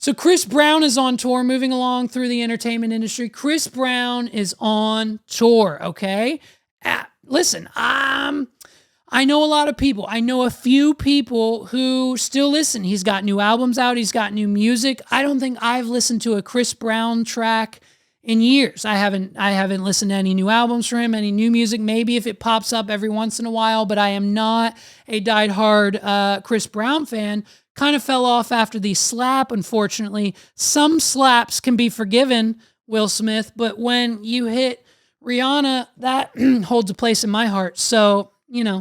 So Chris Brown is on tour, moving along through the entertainment industry. Chris Brown is on tour, okay? Listen, I know a lot of people. I know a few people who still listen. He's got new albums out. He's got new music. I don't think I've listened to a Chris Brown track in years. I haven't listened to any new albums from him, any new music. Maybe if it pops up every once in a while, but I am not a diehard Chris Brown fan. Kind of fell off after the slap, unfortunately. Some slaps can be forgiven, Will Smith, but when you hit Rihanna, that holds a place in my heart. So,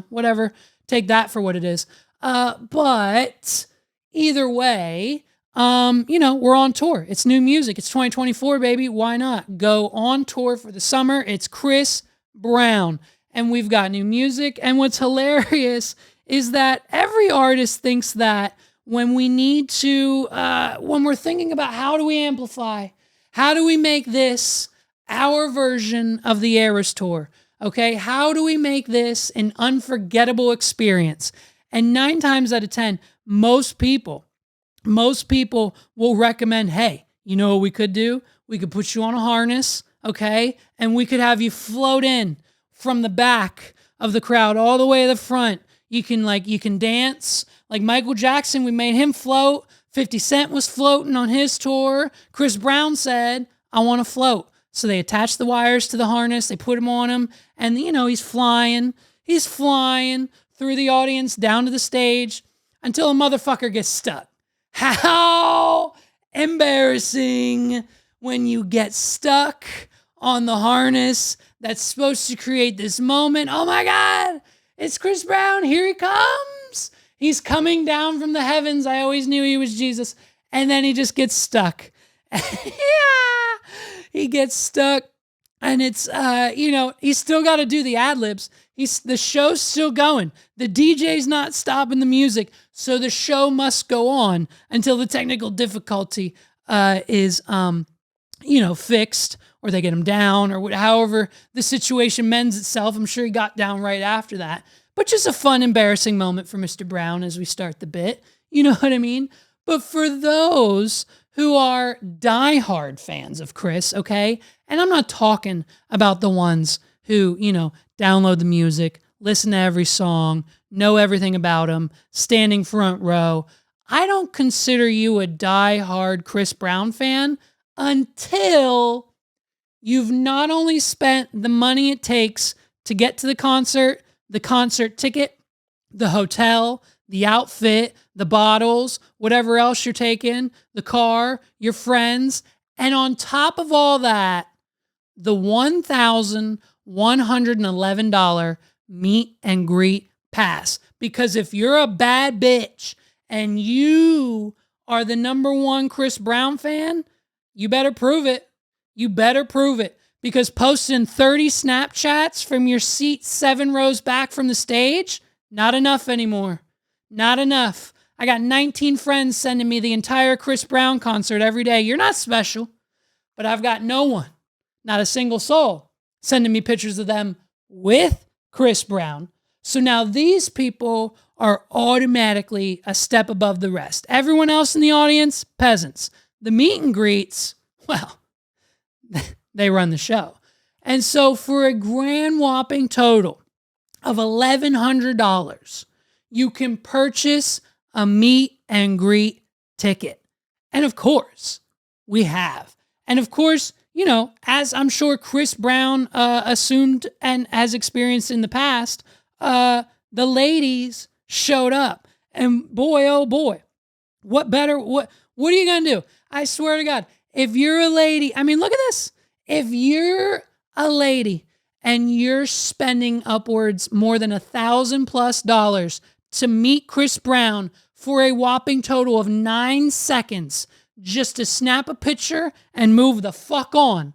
whatever. Take that for what it is. But either way, we're on tour. It's new music. It's 2024, baby. Why not? Go on tour for the summer. It's Chris Brown. And we've got new music. And what's hilarious is that every artist thinks that when we need to, when we're thinking about how do we amplify, how do we make this our version of the Eras Tour? Okay, how do we make this an unforgettable experience? And 9 times out of 10, most people will recommend, hey, you know what we could do? We could put you on a harness, okay? And we could have you float in from the back of the crowd all the way to the front. You can dance. Like Michael Jackson, we made him float. 50 Cent was floating on his tour. Chris Brown said, I want to float. So they attached the wires to the harness. They put him on him. And, he's flying. He's flying through the audience down to the stage until a motherfucker gets stuck. How embarrassing when you get stuck on the harness that's supposed to create this moment. Oh my God, it's Chris Brown. Here he comes. He's coming down from the heavens. I always knew he was Jesus. And then he just gets stuck. Yeah, he gets stuck. And it's, he's still got to do the ad-libs. The show's still going. The DJ's not stopping the music. So the show must go on until the technical difficulty is, fixed, or they get him down, or however the situation mends itself. I'm sure he got down right after that. But just a fun, embarrassing moment for Mr. Brown as we start the bit. You know what I mean? But for those who are diehard fans of Chris, okay? And I'm not talking about the ones who, download the music, listen to every song, know everything about him, standing front row. I don't consider you a diehard Chris Brown fan until you've not only spent the money it takes to get to the concert ticket, the hotel, the outfit, the bottles, whatever else you're taking, the car, your friends, and on top of all that, the $1,111 meet and greet pass. Because if you're a bad bitch and you are the #1 Chris Brown fan, you better prove it. You better prove it. Because posting 30 Snapchats from your seat 7 rows back from the stage, not enough anymore. Not enough. I got 19 friends sending me the entire Chris Brown concert every day. You're not special. But I've got no one, not a single soul, sending me pictures of them with Chris Brown. So now these people are automatically a step above the rest. Everyone else in the audience, peasants. The meet and greets, well, they run the show. And so for a grand whopping total of $1,100, you can purchase a meet and greet ticket. And of course, we have. And of course, as I'm sure Chris Brown assumed and has experienced in the past, the ladies showed up. And boy, oh boy, what are you going to do? I swear to God, if you're a lady, look at this. If you're a lady and you're spending upwards more than $1,000+ to meet Chris Brown for a whopping total of 9 seconds just to snap a picture and move the fuck on,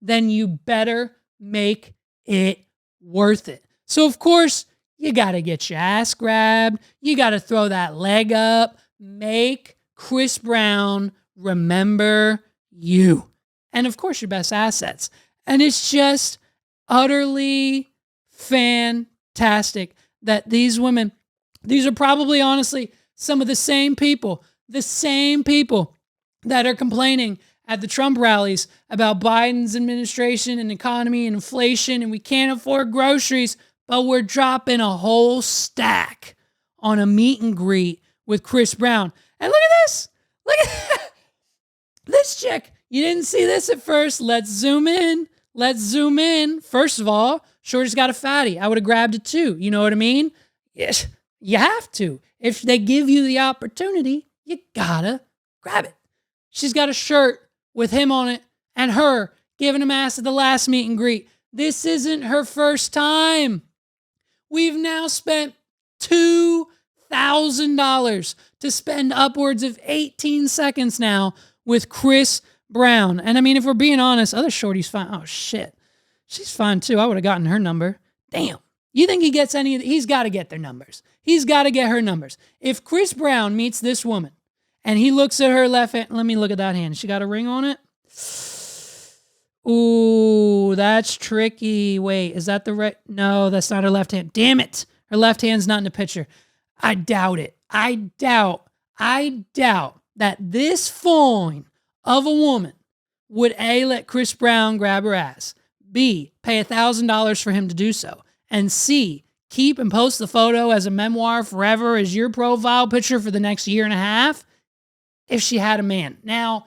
then you better make it worth it. So of course, you got to get your ass grabbed. You got to throw that leg up. Make Chris Brown remember you. And of course, your best assets. And it's just utterly fantastic that these women, these are probably honestly some of the same people that are complaining at the Trump rallies about Biden's administration and economy and inflation, and we can't afford groceries, but we're dropping a whole stack on a meet and greet with Chris Brown. And look at this. Look at this chick. You didn't see this at first. Let's zoom in. Let's zoom in. First of all, Shorty's got a fatty. I would have grabbed it too. You know what I mean? Yes, you have to. If they give you the opportunity, you gotta grab it. She's got a shirt with him on it and her giving him ass at the last meet and greet. This isn't her first time. We've now spent $2,000 to spend upwards of 18 seconds now with Chris Brown. And I mean, if we're being honest, other shorty's fine. Oh, shit. She's fine too. I would have gotten her number. Damn. You think he gets any of the, he's got to get their numbers. He's got to get her numbers. If Chris Brown meets this woman and he looks at her left hand, let me look at that hand. She got a ring on it? Ooh, that's tricky. Wait, is that the right? No, that's not her left hand. Damn it. Her left hand's not in the picture. I doubt it. I doubt that this fine of a woman would A, let Chris Brown grab her ass, B, pay $1,000 for him to do so, and C, keep and post the photo as a memoir forever as your profile picture for the next year and a half if she had a man. Now,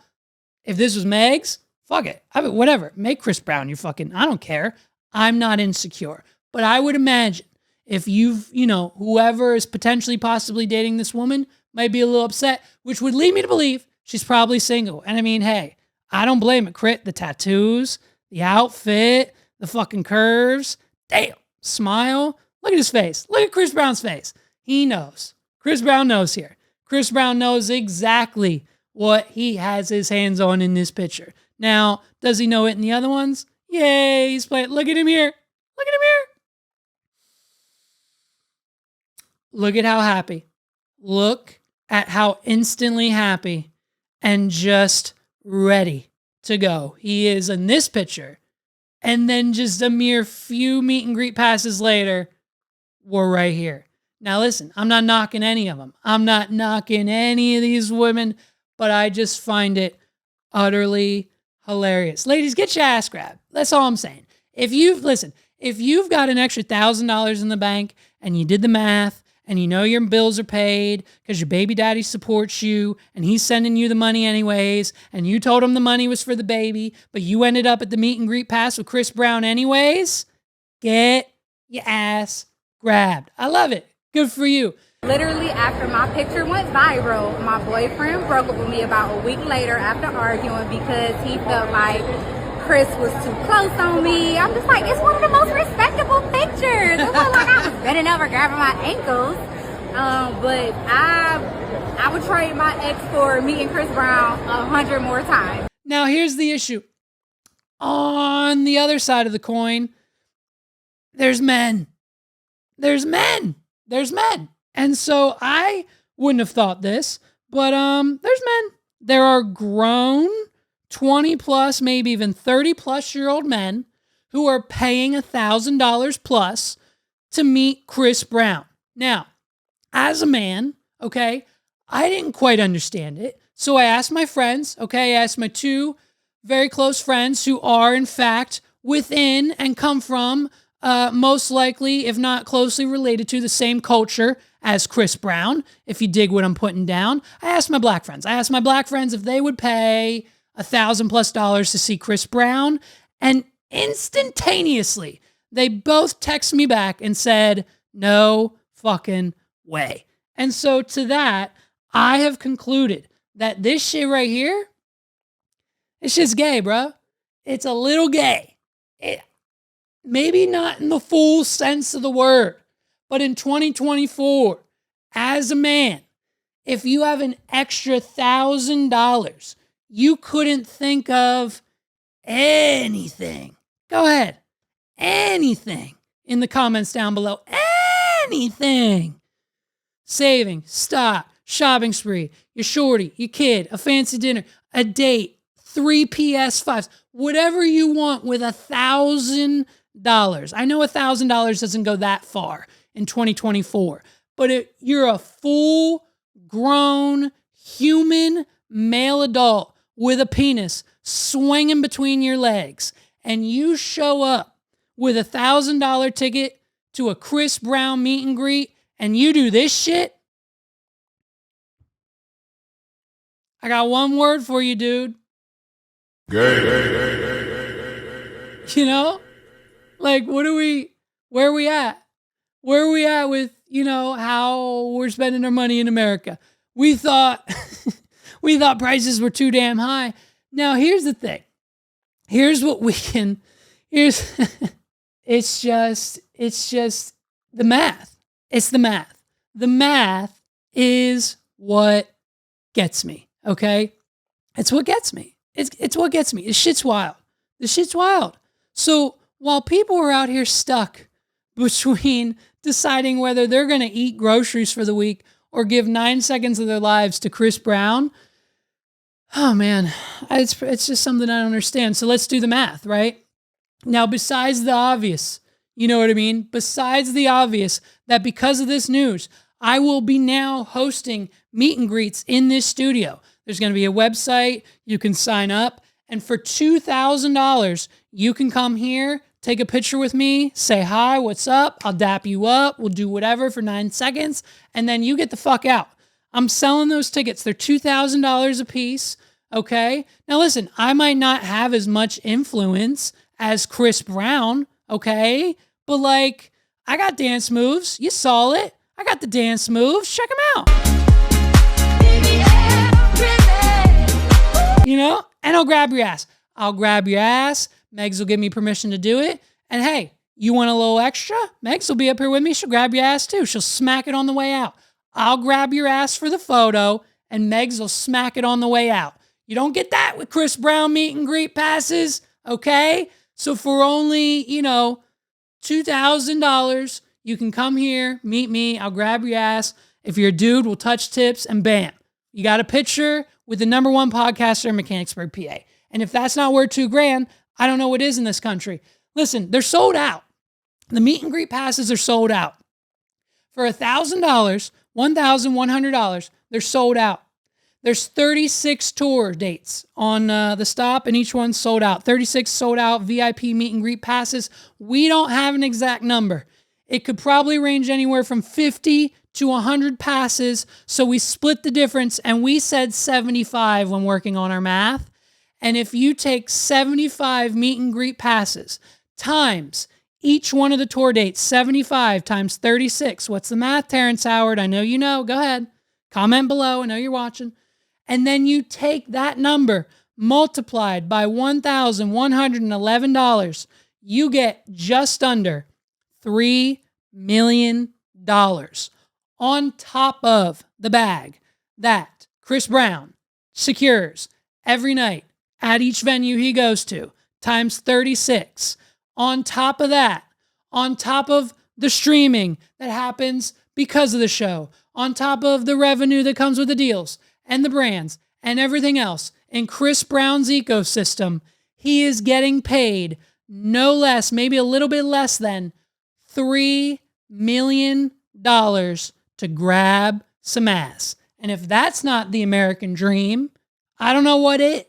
if this was Meg's, fuck it. I mean, whatever. Make Chris Brown your fucking, I don't care. I'm not insecure. But I would imagine if you've, whoever is potentially possibly dating this woman might be a little upset, which would lead me to believe she's probably single. And I mean, hey, I don't blame it, Crit. The tattoos, the outfit, the fucking curves. Damn. Smile. Look at his face. Look at Chris Brown's face. He knows. Chris Brown knows here. Chris Brown knows exactly what he has his hands on in this picture. Now, does he know it in the other ones? Yay, he's playing. Look at him here. Look at him here. Look at how happy. Look at how instantly happy and just ready to go he is in this picture. And then just a mere few meet and greet passes later, we're right here. Now listen, I'm not knocking any of them. I'm not knocking any of these women, but I just find it utterly hilarious. Ladies, get your ass grabbed. That's all I'm saying. If you've got an extra $1,000 in the bank and you did the math and you know your bills are paid because your baby daddy supports you and he's sending you the money anyways, and you told him the money was for the baby, but you ended up at the meet and greet pass with Chris Brown anyways, get your ass grabbed. I love it. Good for you. Literally after my picture went viral, my boyfriend broke up with me about a week later after arguing because he felt like Chris was too close on me. I'm just like, it's one of the most respectable pictures. It wasn't like I was bending over grabbing my ankles. But I would trade my ex for meeting Chris Brown 100 more times. Now here's the issue. On the other side of the coin, there's men. There's men. There's men. And so I wouldn't have thought this, but there's men. There are grown 20 plus, maybe even 30 plus year old men who are paying $1,000 plus to meet Chris Brown. Now, as a man, okay, I didn't quite understand it. So I asked my friends, okay, I asked my two very close friends who are in fact within and come from most likely, if not closely related to the same culture as Chris Brown, if you dig what I'm putting down. I asked my black friends. I asked my black friends if they would pay $1,000+ to see Chris Brown. And instantaneously, they both text me back and said, no fucking way. And so to that, I have concluded that this shit right here, it's just gay, bro. It's a little gay. Maybe not in the full sense of the word, but in 2024, as a man, if you have an extra $1,000, you couldn't think of anything. Go ahead. Anything in the comments down below. Anything. Saving, stock, shopping spree, your shorty, your kid, a fancy dinner, a date, 3 PS5s, whatever you want with $1,000. I know $1,000 doesn't go that far in 2024, but you're a full-grown human male adult with a penis swinging between your legs, and you show up with $1,000 ticket to a Chris Brown meet and greet, and you do this shit, I got one word for you, dude. You know? Like, where are we at? Where are we at with, how we're spending our money in America? We thought prices were too damn high. Now, here's the thing. Here's what we can, it's just the math. It's the math. The math is what gets me, okay? It's what gets me. It's what gets me. This shit's wild. So while people are out here stuck between deciding whether they're going to eat groceries for the week or give 9 seconds of their lives to Chris Brown, oh man, it's just something I don't understand. So let's do the math, right? Now, besides the obvious, you know what I mean? Besides the obvious that because of this news, I will be now hosting meet and greets in this studio. There's going to be a website. You can sign up. And for $2,000, you can come here, take a picture with me, say hi, what's up? I'll dap you up. We'll do whatever for 9 seconds. And then you get the fuck out. I'm selling those tickets. They're $2,000 a piece. Okay. Now listen, I might not have as much influence as Chris Brown. Okay. But like, I got dance moves. You saw it. I got the dance moves. Check them out. And I'll grab your ass. Megs will give me permission to do it. And hey, you want a little extra? Megs will be up here with me. She'll grab your ass too. She'll smack it on the way out. I'll grab your ass for the photo, and Megs will smack it on the way out. You don't get that with Chris Brown meet and greet passes, okay? So for only, $2,000, you can come here, meet me. I'll grab your ass. If you're a dude, we'll touch tips, and bam. You got a picture with the #1 podcaster in Mechanicsburg, PA. And if that's not worth $2,000, I don't know what is in this country. Listen, they're sold out. The meet and greet passes are sold out. For $1,000, $1,100, they're sold out. There's 36 tour dates on the stop, and each one's sold out. 36 sold out VIP meet and greet passes. We don't have an exact number. It could probably range anywhere from 50 to 100 passes, so we split the difference, and we said 75 when working on our math. And if you take 75 meet and greet passes times each one of the tour dates, 75 times 36, what's the math, Terrence Howard? I know you know. Go ahead. Comment below. I know you're watching. And then you take that number multiplied by $1,111, you get just under $3 million on top of the bag that Chris Brown secures every night at each venue he goes to, times 36. On top of that, on top of the streaming that happens because of the show, on top of the revenue that comes with the deals and the brands and everything else in Chris Brown's ecosystem, he is getting paid no less, maybe a little bit less than $3 million to grab some ass. And if that's not the American dream, I don't know what is.